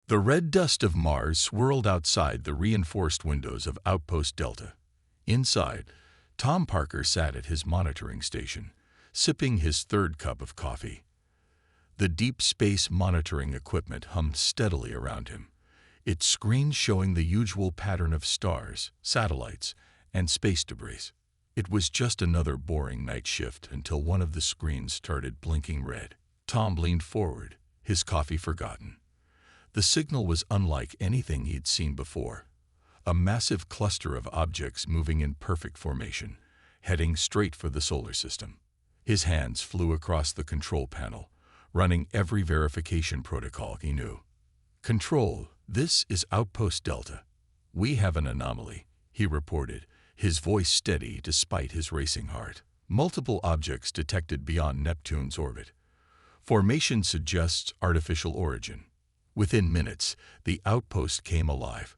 The red dust of Mars swirled outside the reinforced windows of Outpost Delta. Inside, Tom Parker sat at his monitoring station, sipping his third cup of coffee. The deep space monitoring equipment hummed steadily around him, its screen showing the usual pattern of stars, satellites, and space debris. It was just another boring night shift until one of the screens started blinking red. Tom leaned forward, his coffee forgotten. The signal was unlike anything he'd seen before. A massive cluster of objects moving in perfect formation, heading straight for the solar system. His hands flew across the control panel, running every verification protocol he knew. "Control, this is Outpost Delta. We have an anomaly," he reported, his voice steady despite his racing heart. "Multiple objects detected beyond Neptune's orbit. Formation suggests artificial origin." Within minutes, the outpost came alive.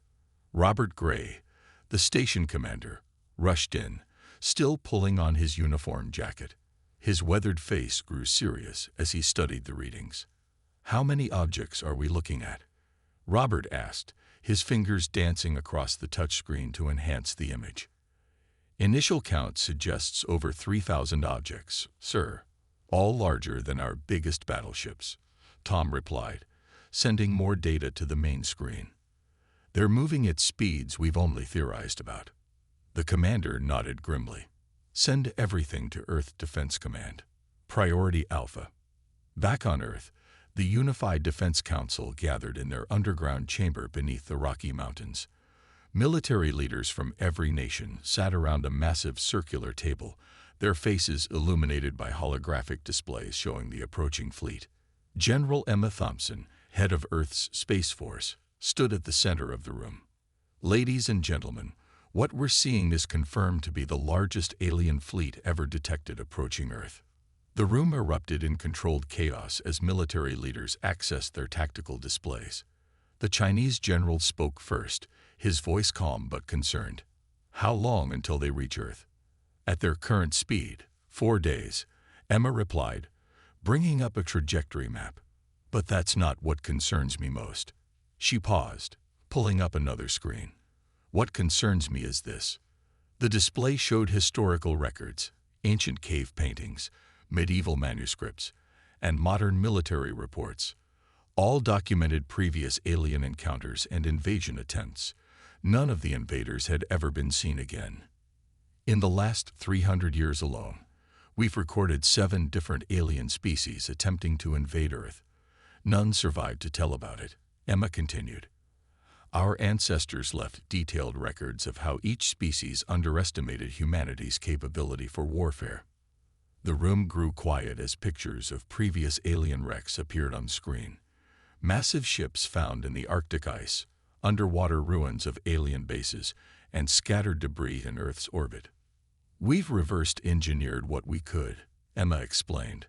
Robert Gray, the station commander, rushed in, still pulling on his uniform jacket. His weathered face grew serious as he studied the readings. "How many objects are we looking at?" Robert asked, his fingers dancing across the touchscreen to enhance the image. "Initial count suggests over 3,000 objects, sir, all larger than our biggest battleships," Tom replied, sending more data to the main screen. "They're moving at speeds we've only theorized about." The commander nodded grimly. "Send everything to Earth Defense Command. Priority Alpha." Back on Earth, the Unified Defense Council gathered in their underground chamber beneath the Rocky Mountains. Military leaders from every nation sat around a massive circular table, their faces illuminated by holographic displays showing the approaching fleet. General Emma Thompson, head of Earth's Space Force, stood at the center of the room. "Ladies and gentlemen, what we're seeing is confirmed to be the largest alien fleet ever detected approaching Earth." The room erupted in controlled chaos as military leaders accessed their tactical displays. The Chinese general spoke first, his voice calm but concerned. "How long until they reach Earth?" "At their current speed, 4 days," Emma replied, bringing up a trajectory map. "But that's not what concerns me most." She paused, pulling up another screen. "What concerns me is this." The display showed historical records, ancient cave paintings, medieval manuscripts, and modern military reports. All documented previous alien encounters and invasion attempts. None of the invaders had ever been seen again. "In the last 300 years alone, we've recorded 7 different alien species attempting to invade Earth. None survived to tell about it," Emma continued. "Our ancestors left detailed records of how each species underestimated humanity's capability for warfare." The room grew quiet as pictures of previous alien wrecks appeared on screen. Massive ships found in the Arctic ice, underwater ruins of alien bases, and scattered debris in Earth's orbit. "We've reverse-engineered what we could," Emma explained,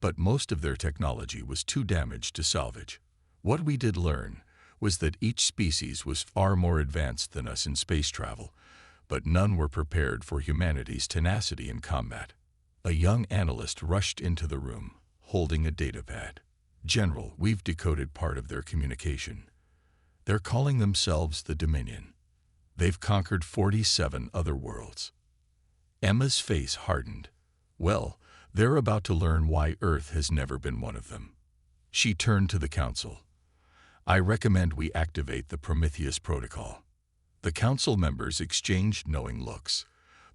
"but most of their technology was too damaged to salvage. What we did learn was that each species was far more advanced than us in space travel, but none were prepared for humanity's tenacity in combat." A young analyst rushed into the room, holding a datapad. "General, we've decoded part of their communication. They're calling themselves the Dominion. They've conquered 47 other worlds." Emma's face hardened. "Well, they're about to learn why Earth has never been one of them." She turned to the council. "I recommend we activate the Prometheus Protocol." The council members exchanged knowing looks.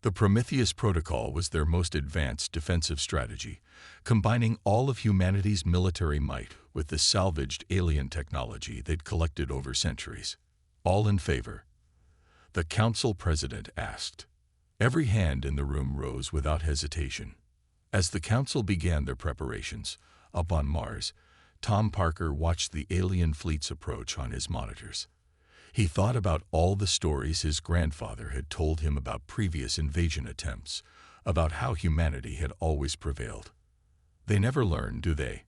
The Prometheus Protocol was their most advanced defensive strategy, combining all of humanity's military might with the salvaged alien technology they'd collected over centuries. "All in favor?" the council president asked. Every hand in the room rose without hesitation. As the council began their preparations, up on Mars, Tom Parker watched the alien fleet's approach on his monitors. He thought about all the stories his grandfather had told him about previous invasion attempts, about how humanity had always prevailed. "They never learn, do they?"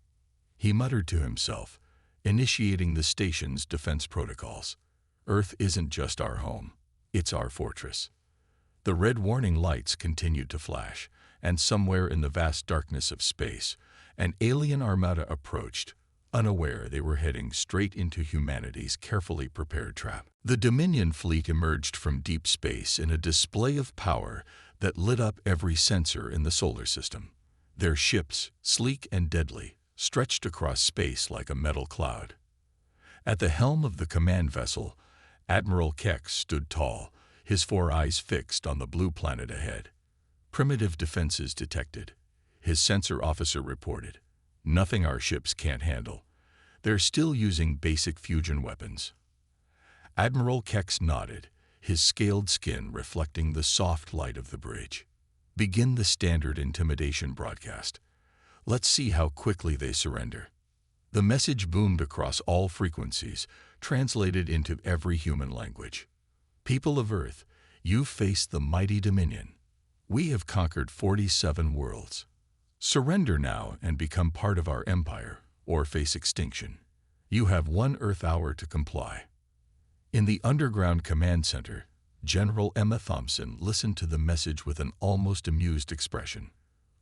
he muttered to himself, initiating the station's defense protocols. "Earth isn't just our home, it's our fortress." The red warning lights continued to flash, and somewhere in the vast darkness of space, an alien armada approached, unaware they were heading straight into humanity's carefully prepared trap. The Dominion fleet emerged from deep space in a display of power that lit up every sensor in the solar system. Their ships, sleek and deadly, stretched across space like a metal cloud. At the helm of the command vessel, Admiral Keck stood tall, his 4 eyes fixed on the blue planet ahead. Primitive defenses detected. His sensor officer reported, "Nothing our ships can't handle. They're still using basic fusion weapons." Admiral Keck nodded, his scaled skin reflecting the soft light of the bridge. "Begin the standard intimidation broadcast. Let's see how quickly they surrender." The message boomed across all frequencies, translated into every human language. "People of Earth, you face the mighty Dominion. We have conquered 47 worlds. Surrender now and become part of our empire, or face extinction. You have 1 Earth hour to comply." In the underground command center, General Emma Thompson listened to the message with an almost amused expression.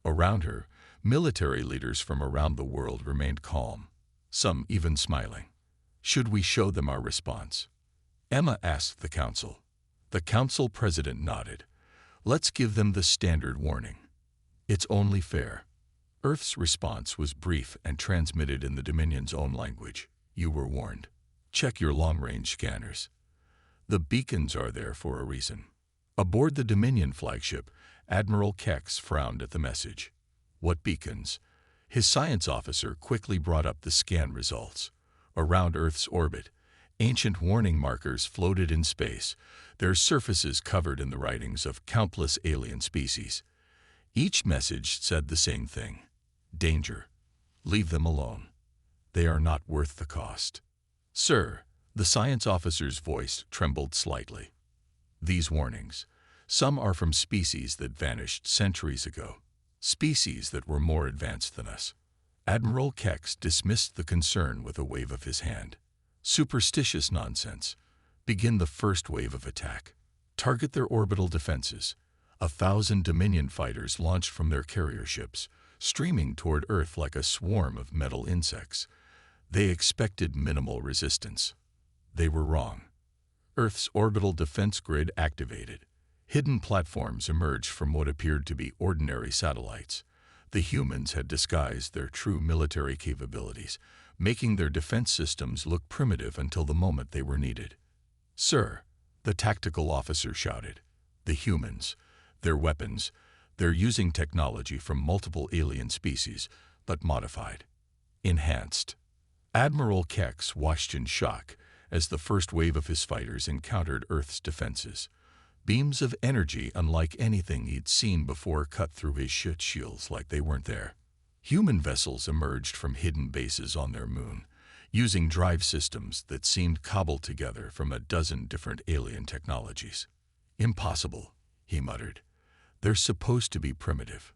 Around her, military leaders from around the world remained calm, some even smiling. "Should we show them our response?" Emma asked the council. The council president nodded. "Let's give them the standard warning. It's only fair." Earth's response was brief and transmitted in the Dominion's own language. "You were warned. Check your long-range scanners. The beacons are there for a reason." Aboard the Dominion flagship, Admiral Keck frowned at the message. "What beacons?" His science officer quickly brought up the scan results. Around Earth's orbit, ancient warning markers floated in space, their surfaces covered in the writings of countless alien species. Each message said the same thing: "Danger. Leave them alone. They are not worth the cost." "Sir," the science officer's voice trembled slightly. "These warnings, some are from species that vanished centuries ago, species that were more advanced than us." Admiral Keck dismissed the concern with a wave of his hand. "Superstitious nonsense. Begin the first wave of attack. Target their orbital defenses." 1,000 Dominion fighters launched from their carrier ships, streaming toward Earth like a swarm of metal insects. They expected minimal resistance. They were wrong. Earth's orbital defense grid activated. Hidden platforms emerged from what appeared to be ordinary satellites. The humans had disguised their true military capabilities, making their defense systems look primitive until the moment they were needed. "Sir," the tactical officer shouted, "the humans, their weapons, they're using technology from multiple alien species, but modified, enhanced." Admiral Keck watched in shock as the first wave of his fighters encountered Earth's defenses. Beams of energy unlike anything he'd seen before cut through his ship shields like they weren't there. Human vessels emerged from hidden bases on their moon, using drive systems that seemed cobbled together from a dozen different alien technologies. "Impossible," he muttered. "They're supposed to be primitive."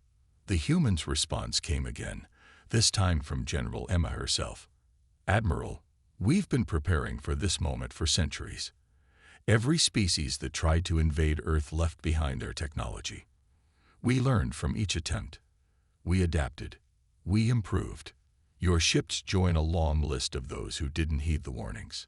The humans' response came again, this time from General Emma herself. "Admiral, we've been preparing for this moment for centuries. Every species that tried to invade Earth left behind their technology. We learned from each attempt. We adapted. We improved. Your ships join a long list of those who didn't heed the warnings."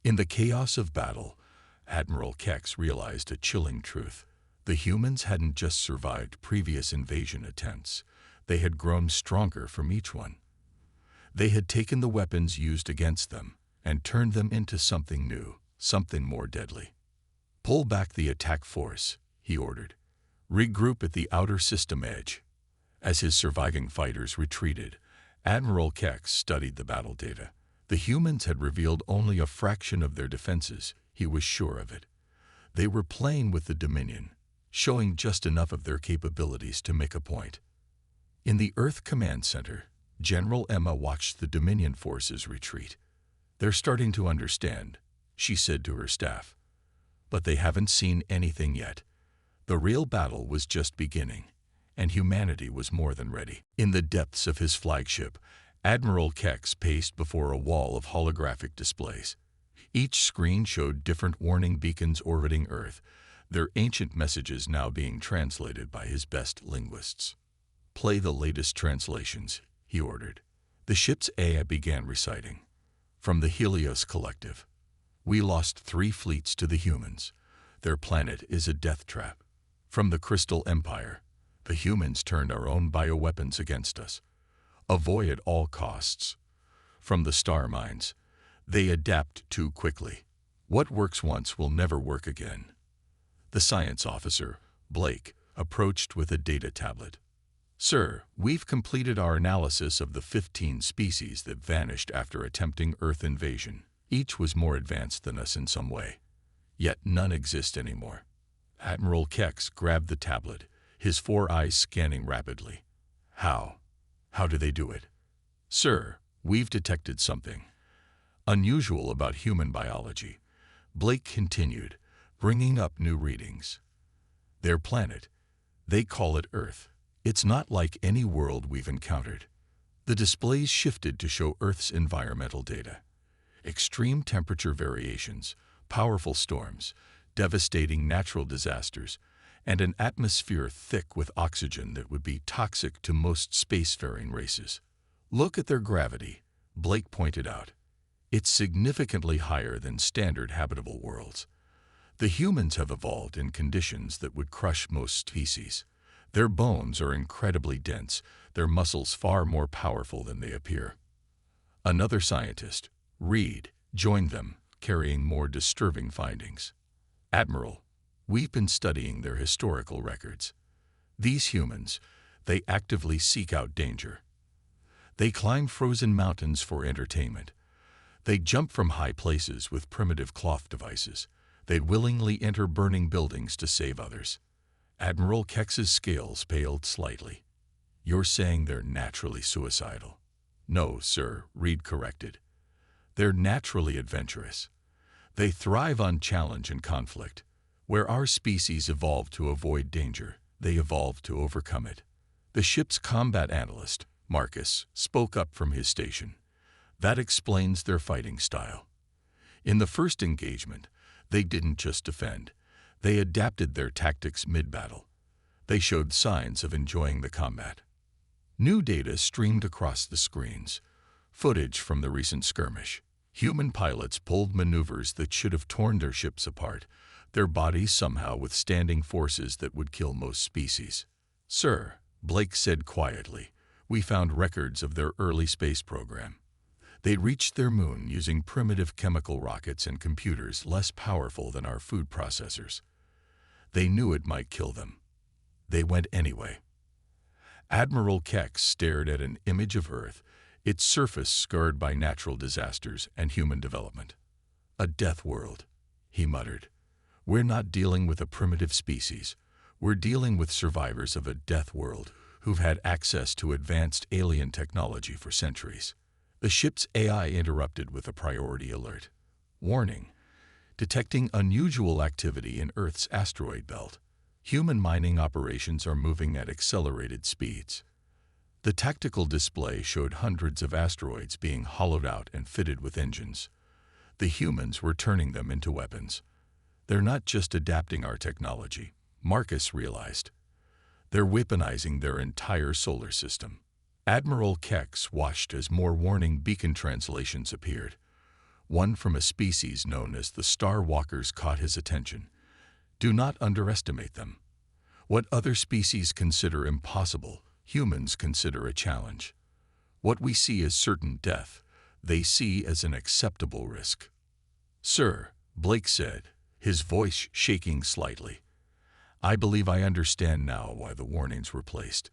In the chaos of battle, Admiral Keck realized a chilling truth. The humans hadn't just survived previous invasion attempts. They had grown stronger from each one. They had taken the weapons used against them and turned them into something new, something more deadly. "Pull back the attack force," he ordered. "Regroup at the outer system edge." As his surviving fighters retreated, Admiral Keck studied the battle data. The humans had revealed only a fraction of their defenses, he was sure of it. They were playing with the Dominion, showing just enough of their capabilities to make a point. In the Earth Command Center, General Emma watched the Dominion forces retreat. "They're starting to understand," she said to her staff. "But they haven't seen anything yet. The real battle was just beginning, and humanity was more than ready." In the depths of his flagship, Admiral Keck paced before a wall of holographic displays. Each screen showed different warning beacons orbiting Earth, their ancient messages now being translated by his best linguists. "Play the latest translations," he ordered. The ship's AI began reciting. From the Helios Collective. We lost 3 fleets to the humans. Their planet is a death trap. From the Crystal Empire. The humans turned our own bioweapons against us. Avoid at all costs. From the Star Mines. They adapt too quickly. What works once will never work again. The science officer, Blake, approached with a data tablet. Sir, we've completed our analysis of the 15 species that vanished after attempting Earth invasion. Each was more advanced than us in some way. Yet none exist anymore. Admiral Kex grabbed the tablet, his 4 eyes scanning rapidly. How? How do they do it? Sir, we've detected something unusual about human biology. Blake continued, bringing up new readings. Their planet, they call it Earth. It's not like any world we've encountered. The displays shifted to show Earth's environmental data. Extreme temperature variations, powerful storms, devastating natural disasters, and an atmosphere thick with oxygen that would be toxic to most spacefaring races. Look at their gravity, Blake pointed out. It's significantly higher than standard habitable worlds. The humans have evolved in conditions that would crush most species. Their bones are incredibly dense, their muscles far more powerful than they appear. Another scientist, Reed, joined them, carrying more disturbing findings. Admiral, we've been studying their historical records. These humans, they actively seek out danger. They climb frozen mountains for entertainment. They jump from high places with primitive cloth devices. They'd willingly enter burning buildings to save others. Admiral Kex's scales paled slightly. You're saying they're naturally suicidal? No, sir, Reed corrected. They're naturally adventurous. They thrive on challenge and conflict. Where our species evolved to avoid danger, they evolved to overcome it. The ship's combat analyst, Marcus, spoke up from his station. That explains their fighting style. In the first engagement, they didn't just defend. They adapted their tactics mid-battle. They showed signs of enjoying the combat. New data streamed across the screens. Footage from the recent skirmish. Human pilots pulled maneuvers that should have torn their ships apart, their bodies somehow withstanding forces that would kill most species. Sir, Blake said quietly, we found records of their early space program. They reached their moon using primitive chemical rockets and computers less powerful than our food processors. They knew it might kill them. They went anyway. Admiral Kex stared at an image of Earth, its surface scarred by natural disasters and human development. A death world, he muttered. We're not dealing with a primitive species. We're dealing with survivors of a death world who've had access to advanced alien technology for centuries. The ship's AI interrupted with a priority alert. Warning: detecting unusual activity in Earth's asteroid belt. Human mining operations are moving at accelerated speeds. The tactical display showed hundreds of asteroids being hollowed out and fitted with engines. The humans were turning them into weapons. They're not just adapting our technology, Marcus realized. They're weaponizing their entire solar system. Admiral Kex watched as more warning beacon translations appeared. One from a species known as the Star Walkers caught his attention. Do not underestimate them. What other species consider impossible, humans consider a challenge. What we see as certain death, they see as an acceptable risk. Sir, Blake said, his voice shaking slightly. I believe I understand now why the warnings were placed.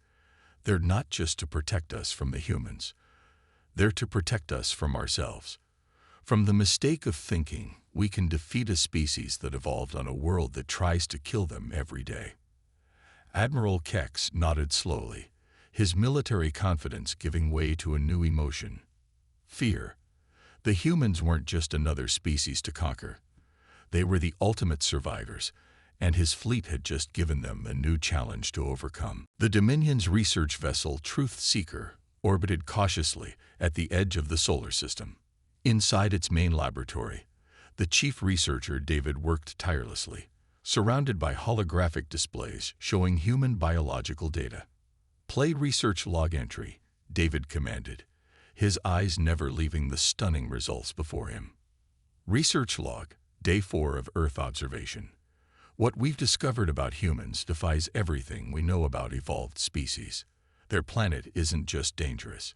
They're not just to protect us from the humans. They're to protect us from ourselves. From the mistake of thinking we can defeat a species that evolved on a world that tries to kill them every day. Admiral Kex nodded slowly, his military confidence giving way to a new emotion. Fear. The humans weren't just another species to conquer. They were the ultimate survivors, and his fleet had just given them a new challenge to overcome. The Dominion's research vessel Truth Seeker orbited cautiously at the edge of the solar system. Inside its main laboratory, the chief researcher David worked tirelessly, surrounded by holographic displays showing human biological data. Play research log entry, David commanded, his eyes never leaving the stunning results before him. Research log, Day 4 of Earth observation. What we've discovered about humans defies everything we know about evolved species. Their planet isn't just dangerous.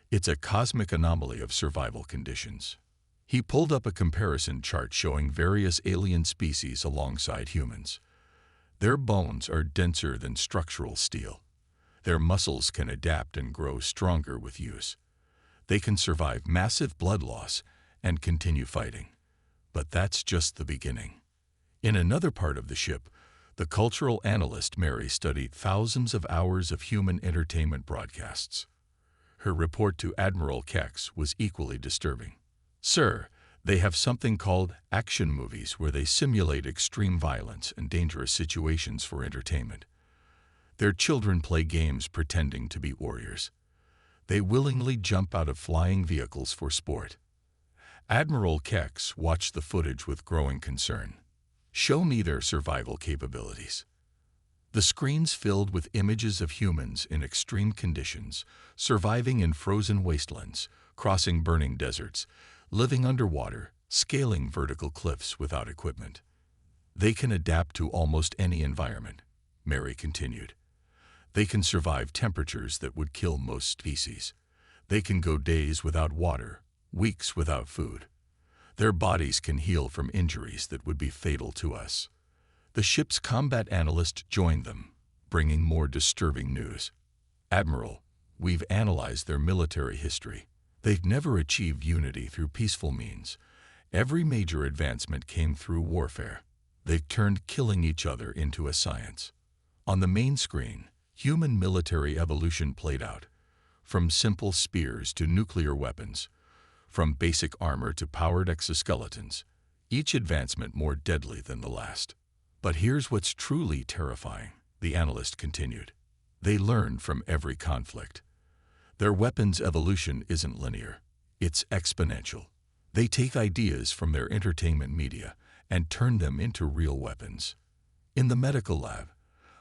It's a cosmic anomaly of survival conditions. He pulled up a comparison chart showing various alien species alongside humans. Their bones are denser than structural steel. Their muscles can adapt and grow stronger with use. They can survive massive blood loss and continue fighting. But that's just the beginning. In another part of the ship, the cultural analyst Mary studied thousands of hours of human entertainment broadcasts. Her report to Admiral Kex was equally disturbing. "Sir, they have something called action movies where they simulate extreme violence and dangerous situations for entertainment. Their children play games pretending to be warriors. They willingly jump out of flying vehicles for sport." Admiral Kex watched the footage with growing concern. "Show me their survival capabilities." The screens filled with images of humans in extreme conditions, surviving in frozen wastelands, crossing burning deserts, living underwater, scaling vertical cliffs without equipment. "They can adapt to almost any environment," Mary continued. "They can survive temperatures that would kill most species. They can go days without water, weeks without food. Their bodies can heal from injuries that would be fatal to us." The ship's combat analyst joined them, bringing more disturbing news. "Admiral, we've analyzed their military history. They've never achieved unity through peaceful means. Every major advancement came through warfare. They've turned killing each other into a science." On the main screen, human military evolution played out, from simple spears to nuclear weapons, from basic armor to powered exoskeletons, each advancement more deadly than the last. "But here's what's truly terrifying," the analyst continued. "They learn from every conflict. Their weapons evolution isn't linear, it's exponential. They take ideas from their entertainment media and turn them into real weapons." In the medical lab,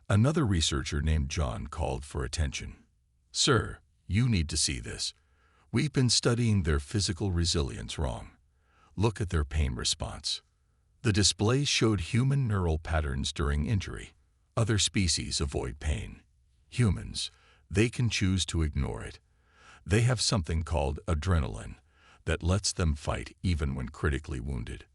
another researcher named John called for attention. "Sir, you need to see this. We've been studying their physical resilience wrong. Look at their pain response." The display showed human neural patterns during injury. Other species avoid pain. Humans, they can choose to ignore it. They have something called adrenaline that lets them fight even when critically wounded.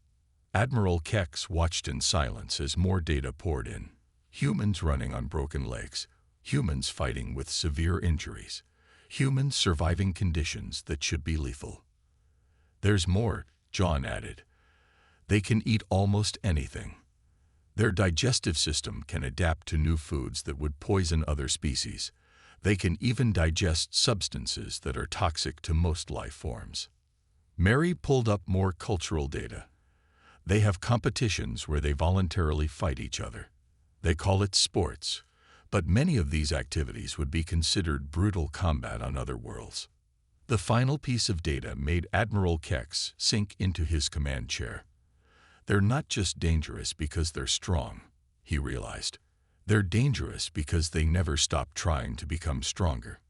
Admiral Kex watched in silence as more data poured in. Humans running on broken legs, humans fighting with severe injuries, humans surviving conditions that should be lethal. "There's more," John added. "They can eat almost anything. Their digestive system can adapt to new foods that would poison other species. They can even digest substances that are toxic to most life forms." Mary pulled up more cultural data. "They have competitions where they voluntarily fight each other. They call it sports, but many of these activities would be considered brutal combat on other worlds." The final piece of data made Admiral Kex sink into his command chair. "They're not just dangerous because they're strong," he realized. "They're dangerous because they never stop trying to become stronger."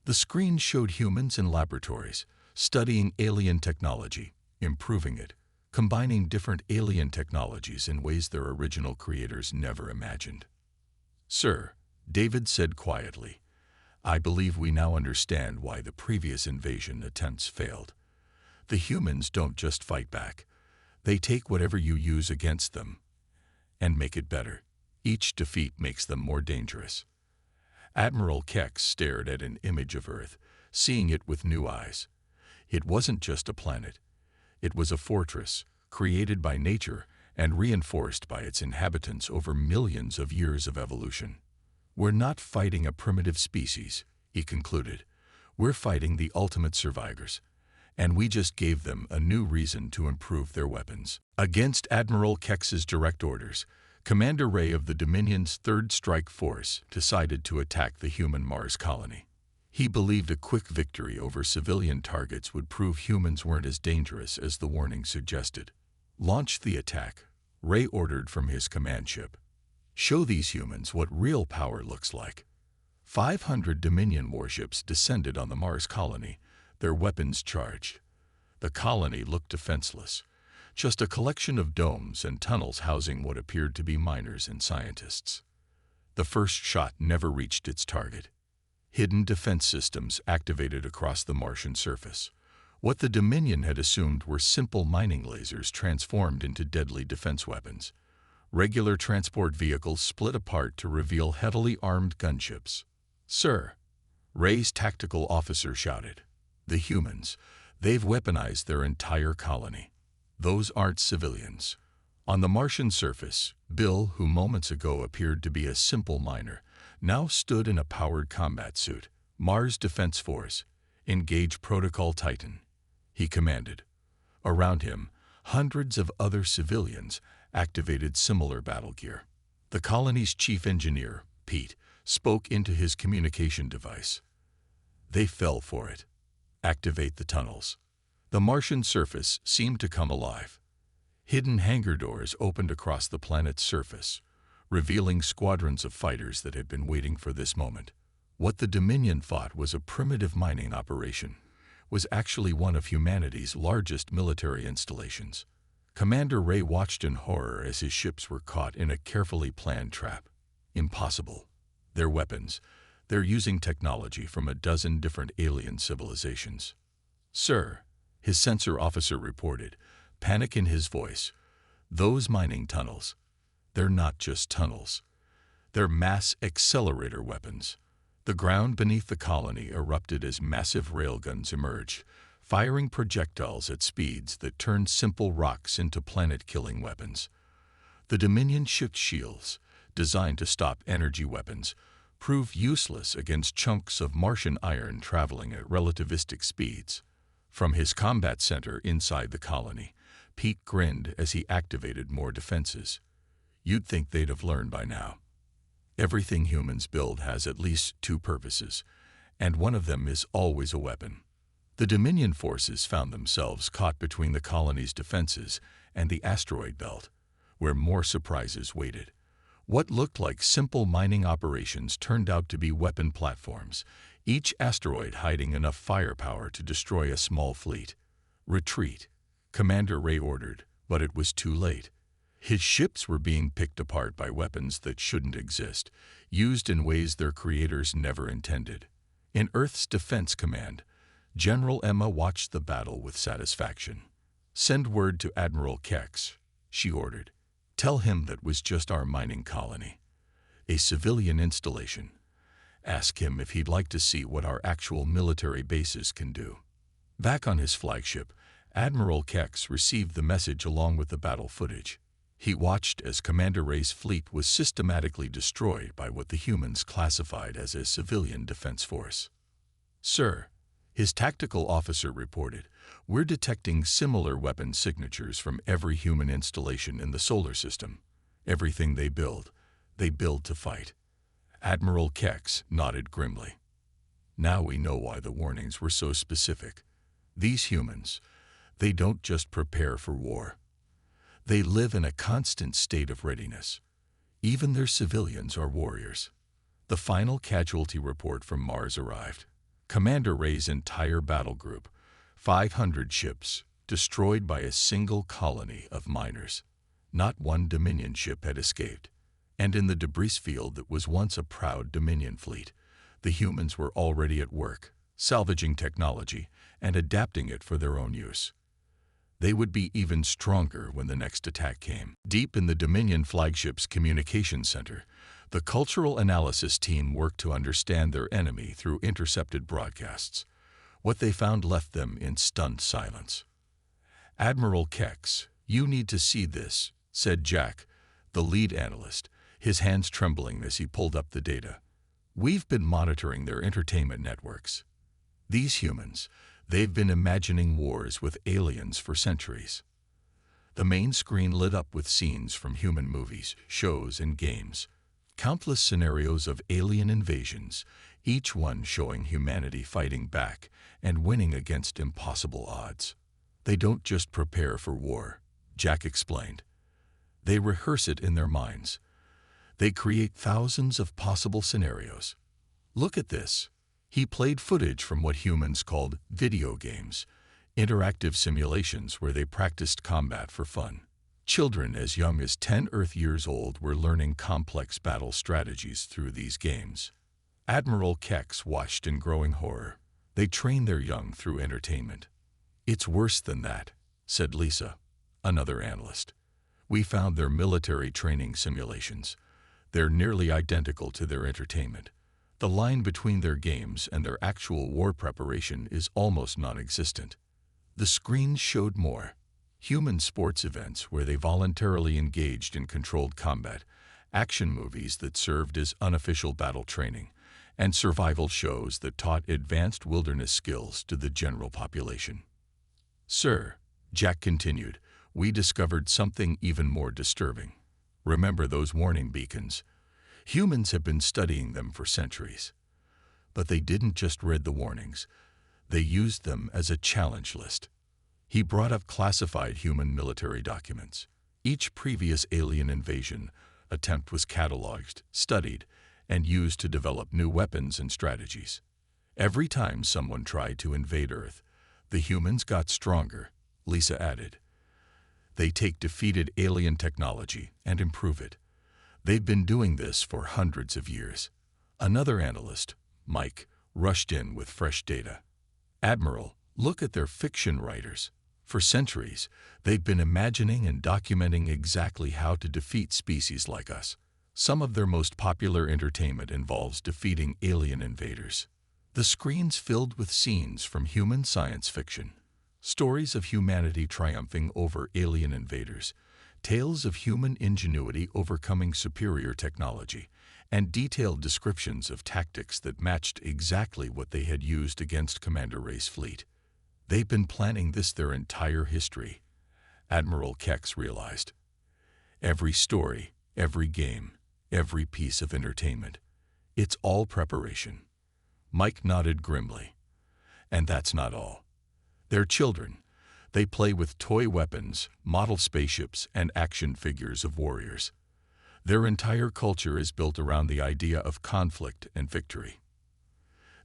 The screen showed humans in laboratories, studying alien technology, improving it, combining different alien technologies in ways their original creators never imagined. "Sir," David said quietly, "I believe we now understand why the previous invasion attempts failed. The humans don't just fight back. They take whatever you use against them and make it better. Each defeat makes them more dangerous." Admiral Kex stared at an image of Earth, seeing it with new eyes. It wasn't just a planet. It was a fortress, created by nature and reinforced by its inhabitants over millions of years of evolution. "We're not fighting a primitive species," he concluded. "We're fighting the ultimate survivors. And we just gave them a new reason to improve their weapons." Against Admiral Kex's direct orders, Commander Ray of the Dominion's 3rd Strike Force decided to attack the human Mars colony. He believed a quick victory over civilian targets would prove humans weren't as dangerous as the warning suggested. "Launch the attack," Ray ordered from his command ship. "Show these humans what real power looks like." 500 Dominion warships descended on the Mars colony, their weapons charged. The colony looked defenseless, just a collection of domes and tunnels housing what appeared to be miners and scientists. The first shot never reached its target. Hidden defense systems activated across the Martian surface. What the Dominion had assumed were simple mining lasers transformed into deadly defense weapons. Regular transport vehicles split apart to reveal heavily armed gunships. "Sir," Ray's tactical officer shouted. "The humans, they've weaponized their entire colony. Those aren't civilians." On the Martian surface, Bill, who moments ago appeared to be a simple miner, now stood in a powered combat suit. "Mars Defense Force, engage Protocol Titan," he commanded. Around him, hundreds of other civilians activated similar battle gear. The colony's chief engineer, Pete, spoke into his communication device. They fell for it. "Activate the tunnels." The Martian surface seemed to come alive. Hidden hangar doors opened across the planet's surface, revealing squadrons of fighters that had been waiting for this moment. What the Dominion thought was a primitive mining operation was actually one of humanity's largest military installations. Commander Ray watched in horror as his ships were caught in a carefully planned trap. Impossible. Their weapons, they're using technology from a dozen different alien civilizations. "Sir," his sensor officer reported, panic in his voice. "Those mining tunnels, they're not just tunnels. They're mass accelerator weapons." The ground beneath the colony erupted as massive railguns emerged, firing projectiles at speeds that turned simple rocks into planet-killing weapons. The Dominion ship shields, designed to stop energy weapons, proved useless against chunks of Martian iron traveling at relativistic speeds. From his combat center inside the colony, Pete grinned as he activated more defenses. "You'd think they'd have learned by now. Everything humans build has at least two purposes, and one of them is always a weapon." The Dominion forces found themselves caught between the colony's defenses and the asteroid belt, where more surprises waited. What looked like simple mining operations turned out to be weapon platforms, each asteroid hiding enough firepower to destroy a small fleet. "Retreat," Commander Ray ordered, but it was too late. His ships were being picked apart by weapons that shouldn't exist, used in ways their creators never intended. In Earth's Defense Command, General Emma watched the battle with satisfaction. "Send word to Admiral Kex," she ordered. "Tell him that was just our mining colony, a civilian installation. Ask him if he'd like to see what our actual military bases can do." Back on his flagship, Admiral Kex received the message along with the battle footage. He watched as Commander Ray's fleet was systematically destroyed by what the humans classified as a civilian defense force. "Sir," his tactical officer reported, "we're detecting similar weapon signatures from every human installation in the solar system. Everything they build to fight." Admiral Kex nodded grimly. "Now we know why the warnings were so specific. These humans, they don't just prepare for war. They live in a constant state of readiness. Even their civilians are warriors." The final casualty report from Mars arrived. Commander Ray's entire battle group, 500 ships, destroyed by a single colony of miners. Not one Dominion ship had escaped. And in the debris field that was once a proud Dominion fleet, the humans were already at work, salvaging technology and adapting it for their own use. They would be even stronger when the next attack came. Deep in the Dominion flagship's communication center, the cultural analysis team worked to understand their enemy through intercepted broadcasts. What they found left them in stunned silence. "Admiral Kex, you need to see this," said Jack, the lead analyst, his hands trembling as he pulled up the data. "We've been monitoring their entertainment networks. These humans, they've been imagining wars with aliens for centuries." The main screen lit up with scenes from human movies, shows, and games. Countless scenarios of alien invasions, each one showing humanity fighting back and winning against impossible odds. "They don't just prepare for war," Jack explained. "They rehearse it in their minds. They create thousands of possible scenarios. Look at this." He played footage from what humans called video games, interactive simulations where they practiced combat for fun. Children as young as 10 Earth years old were learning complex battle strategies through these games. Admiral Kex watched in growing horror. They train their young through entertainment. "It's worse than that," said Lisa, another analyst. "We found their military training simulations. They're nearly identical to their entertainment. The line between their games and their actual war preparation is almost non-existent." The screens showed more. Human sports events where they voluntarily engaged in controlled combat, action movies that served as unofficial battle training, and survival shows that taught advanced wilderness skills to the general population. "Sir," Jack continued, "we discovered something even more disturbing. Remember those warning beacons? Humans have been studying them for centuries. But they didn't just read the warnings. They used them as a challenge list." He brought up classified human military documents. Each previous alien invasion attempt was cataloged, studied, and used to develop new weapons and strategies. Every time someone tried to invade Earth, the humans got stronger, Lisa added. They take defeated alien technology and improve it. They've been doing this for hundreds of years. Another analyst, Mike, rushed in with fresh data. "Admiral, look at their fiction writers. For centuries, they've been imagining and documenting exactly how to defeat species like us. Some of their most popular entertainment involves defeating alien invaders." The screens filled with scenes from human science fiction, stories of humanity triumphing over alien invaders, tales of human ingenuity overcoming superior technology, and detailed descriptions of tactics that matched exactly what they had used against Commander Ray's fleet. They've been planning this their entire history, Admiral Kex realized. Every story, every game, every piece of entertainment. It's all preparation. Mike nodded grimly. And that's not all. They're children. They play with toy weapons, model spaceships, and action figures of warriors. Their entire culture is built around the idea of conflict and victory.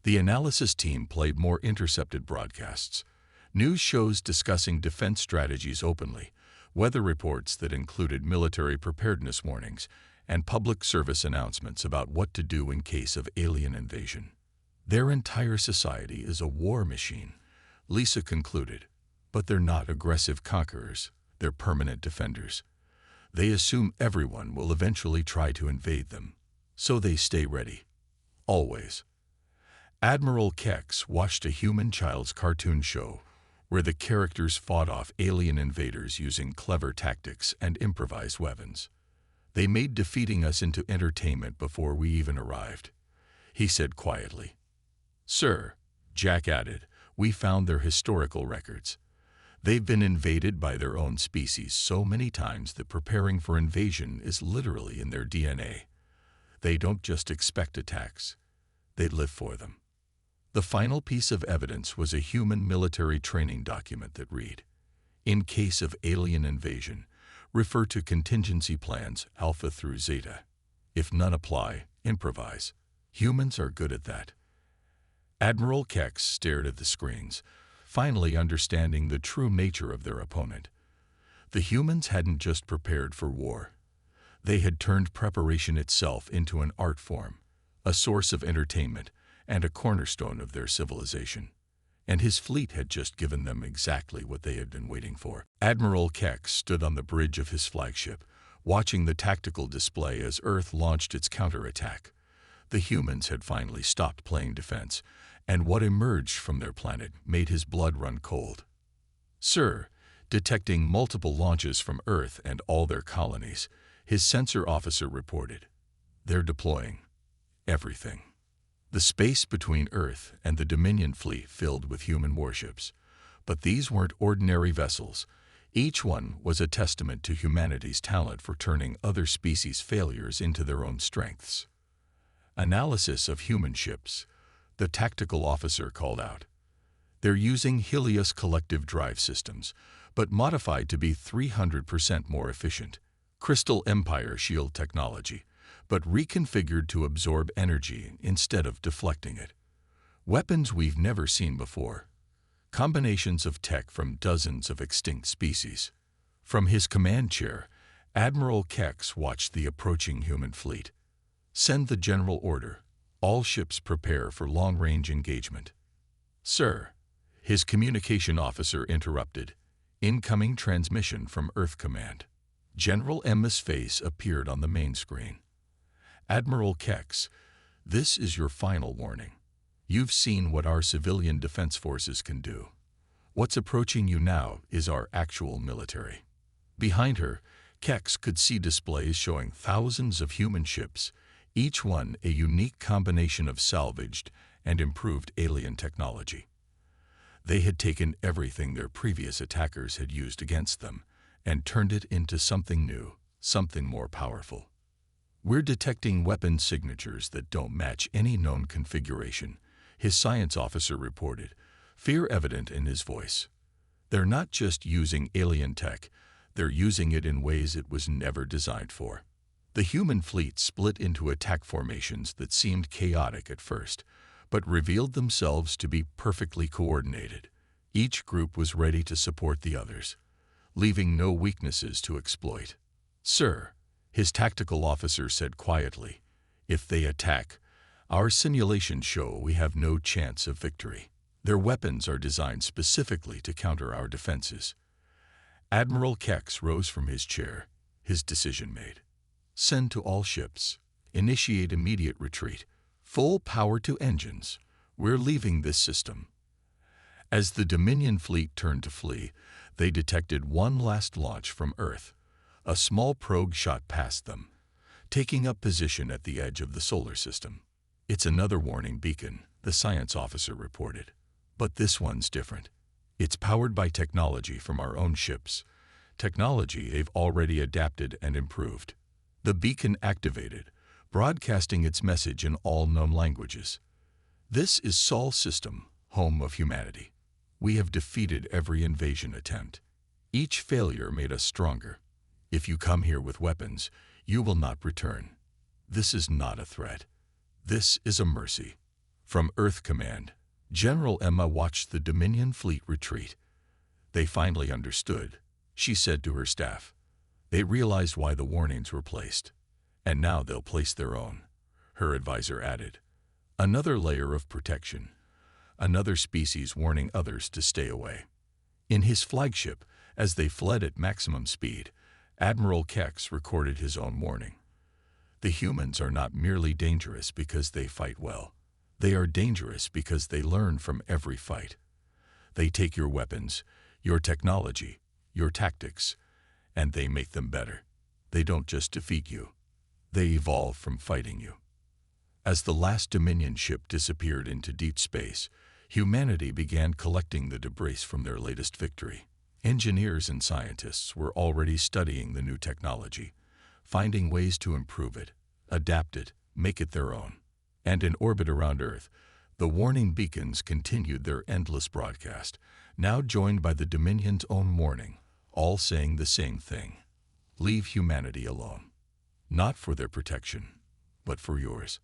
The analysis team played more intercepted broadcasts, news shows discussing defense strategies openly, weather reports that included military preparedness warnings, and public service announcements about what to do in case of alien invasion. Their entire society is a war machine, Lisa concluded, but they're not aggressive conquerors, they're permanent defenders. They assume everyone will eventually try to invade them, so they stay ready. Always. Admiral Kex watched a human child's cartoon show where the characters fought off alien invaders using clever tactics and improvised weapons. "They made defeating us into entertainment before we even arrived," he said quietly. "Sir," Jack added, "we found their historical records. They've been invaded by their own species so many times that preparing for invasion is literally in their DNA. They don't just expect attacks, they live for them." The final piece of evidence was a human military training document that read, "In case of alien invasion, refer to contingency plans Alpha through Zeta. If none apply, improvise. Humans are good at that." Admiral Kex stared at the screens, finally understanding the true nature of their opponent. The humans hadn't just prepared for war. They had turned preparation itself into an art form, a source of entertainment, and a cornerstone of their civilization. And his fleet had just given them exactly what they had been waiting for. Admiral Kex stood on the bridge of his flagship, watching the tactical display as Earth launched its counterattack. The humans had finally stopped playing defense, and what emerged from their planet made his blood run cold. "Sir," detecting multiple launches from Earth and all their colonies, his sensor officer reported, "They're deploying everything." The space between Earth and the Dominion fleet filled with human warships. But these weren't ordinary vessels. Each one was a testament to humanity's talent for turning other species' failures into their own strengths. "Analysis of human ships," the tactical officer called out. "They're using Helios collective drive systems, but modified to be 300% more efficient. Crystal Empire shield technology, but reconfigured to absorb energy instead of deflecting it. Weapons we've never seen before. Combinations of tech from dozens of extinct species. From his command chair, Admiral Kex watched the approaching human fleet. Send the general order. All ships prepare for long-range engagement. Sir, his communication officer interrupted. Incoming transmission from Earth Command. General Emma's face appeared on the main screen. Admiral Kex, this is your final warning. You've seen what our civilian defense forces can do. What's approaching you now is our actual military. Behind her, Kex could see displays showing thousands of human ships, each one a unique combination of salvaged and improved alien technology. They had taken everything their previous attackers had used against them and turned it into something new, something more powerful. We're detecting weapon signatures that don't match any known configuration, his science officer reported, fear evident in his voice. They're not just using alien tech, they're using it in ways it was never designed for. The human fleet split into attack formations that seemed chaotic at first, but revealed themselves to be perfectly coordinated. Each group was ready to support the others, leaving no weaknesses to exploit. Sir, his tactical officer said quietly, if they attack, our simulations show we have no chance of victory. Their weapons are designed specifically to counter our defenses. Admiral Kex rose from his chair, his decision made. Send to all ships. Initiate immediate retreat. Full power to engines. We're leaving this system. As the Dominion fleet turned to flee, they detected one last launch from Earth. A small probe shot past them, taking up position at the edge of the solar system. It's another warning beacon, the science officer reported. But this one's different. It's powered by technology from our own ships, technology they've already adapted and improved. The beacon activated, broadcasting its message in all known languages. This is Sol System, home of humanity. We have defeated every invasion attempt. Each failure made us stronger. If you come here with weapons, you will not return. This is not a threat. This is a mercy. From Earth Command, General Emma watched the Dominion fleet retreat. They finally understood, she said to her staff. They realized why the warnings were placed. And now they'll place their own, her advisor added. Another layer of protection. Another species warning others to stay away. In his flagship, as they fled at maximum speed, Admiral Kex recorded his own warning. The humans are not merely dangerous because they fight well. They are dangerous because they learn from every fight. They take your weapons, your technology, your tactics, and they make them better. They don't just defeat you. They evolve from fighting you. As the last Dominion ship disappeared into deep space, humanity began collecting the debris from their latest victory. Engineers and scientists were already studying the new technology, finding ways to improve it, adapt it, make it their own. And in orbit around Earth, the warning beacons continued their endless broadcast, now joined by the Dominion's own warning, all saying the same thing. Leave humanity alone. Not for their protection, but for yours.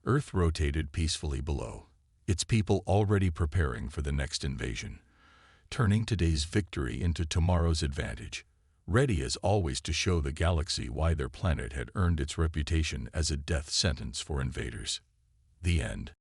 Earth rotated peacefully below, its people already preparing for the next invasion, turning today's victory into tomorrow's advantage, ready as always to show the galaxy why their planet had earned its reputation as a death sentence for invaders. The end.